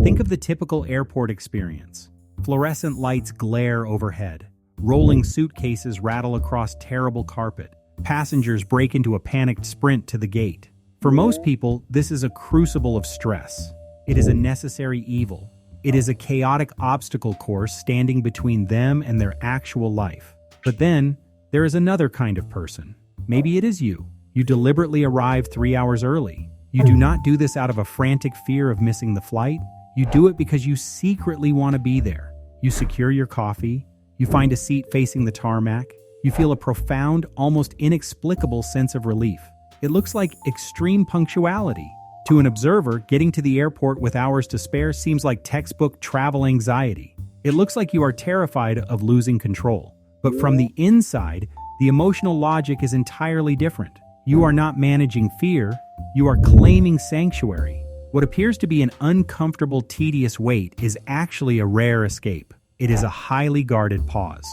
Think of the typical airport experience. Fluorescent lights glare overhead. Rolling suitcases rattle across terrible carpet. Passengers break into a panicked sprint to the gate. For most people, this is a crucible of stress. It is a necessary evil. It is a chaotic obstacle course standing between them and their actual life. But then, there is another kind of person. Maybe it is you. You deliberately arrive 3 hours early. You do not do this out of a frantic fear of missing the flight. You do it because you secretly want to be there. You secure your coffee. You find a seat facing the tarmac. You feel a profound, almost inexplicable sense of relief. It looks like extreme punctuality. To an observer, getting to the airport with hours to spare seems like textbook travel anxiety. It looks like you are terrified of losing control. But from the inside, the emotional logic is entirely different. You are not managing fear. You are claiming sanctuary. What appears to be an uncomfortable, tedious wait is actually a rare escape. It is a highly guarded pause.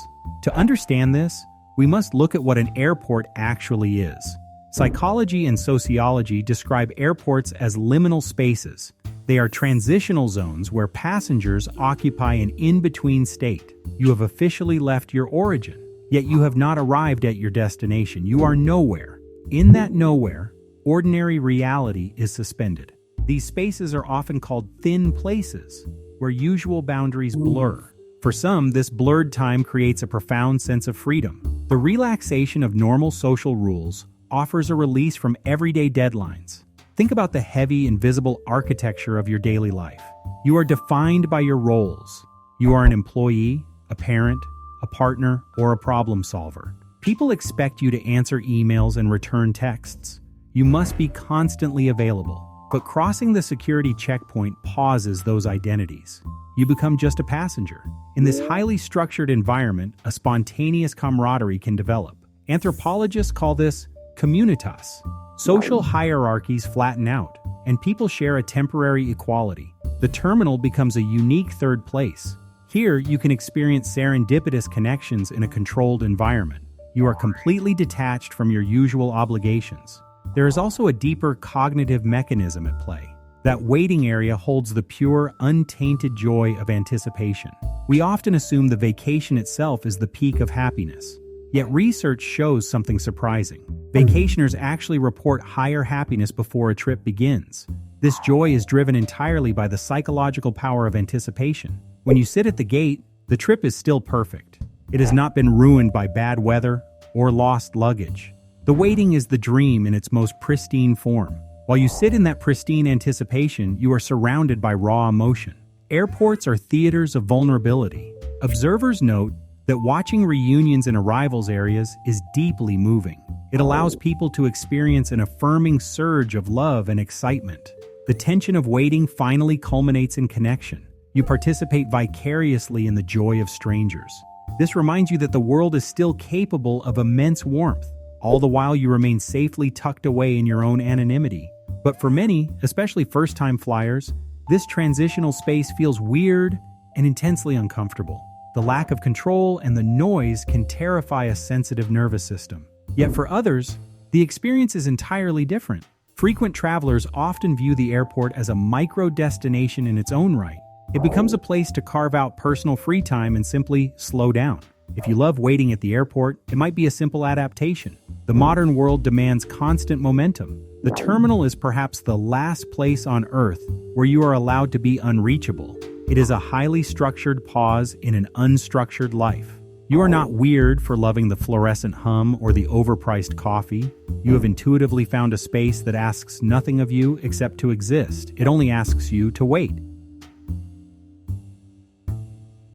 To understand this, we must look at what an airport actually is. Psychology and sociology describe airports as liminal spaces. They are transitional zones where passengers occupy an in-between state. You have officially left your origin, yet you have not arrived at your destination. You are nowhere. In that nowhere, ordinary reality is suspended. These spaces are often called thin places, where usual boundaries blur. For some, this blurred time creates a profound sense of freedom. The relaxation of normal social rules offers a release from everyday deadlines. Think about the heavy, invisible architecture of your daily life. You are defined by your roles. You are an employee, a parent, a partner, or a problem solver. People expect you to answer emails and return texts. You must be constantly available. But crossing the security checkpoint pauses those identities. You become just a passenger. In this highly structured environment, a spontaneous camaraderie can develop. Anthropologists call this communitas. Social hierarchies flatten out, and people share a temporary equality. The terminal becomes a unique third place. Here, you can experience serendipitous connections in a controlled environment. You are completely detached from your usual obligations. There is also a deeper cognitive mechanism at play. That waiting area holds the pure, untainted joy of anticipation. We often assume the vacation itself is the peak of happiness. Yet research shows something surprising. Vacationers actually report higher happiness before a trip begins. This joy is driven entirely by the psychological power of anticipation. When you sit at the gate, the trip is still perfect. It has not been ruined by bad weather or lost luggage. The waiting is the dream in its most pristine form. While you sit in that pristine anticipation, you are surrounded by raw emotion. Airports are theaters of vulnerability. Observers note that watching reunions in arrivals areas is deeply moving. It allows people to experience an affirming surge of love and excitement. The tension of waiting finally culminates in connection. You participate vicariously in the joy of strangers. This reminds you that the world is still capable of immense warmth. All the while you remain safely tucked away in your own anonymity. But for many, especially first-time flyers, this transitional space feels weird and intensely uncomfortable. The lack of control and the noise can terrify a sensitive nervous system. Yet for others, the experience is entirely different. Frequent travelers often view the airport as a micro-destination in its own right. It becomes a place to carve out personal free time and simply slow down. If you love waiting at the airport, it might be a simple adaptation. The modern world demands constant momentum. The terminal is perhaps the last place on Earth where you are allowed to be unreachable. It is a highly structured pause in an unstructured life. You are not weird for loving the fluorescent hum or the overpriced coffee. You have intuitively found a space that asks nothing of you except to exist. It only asks you to wait.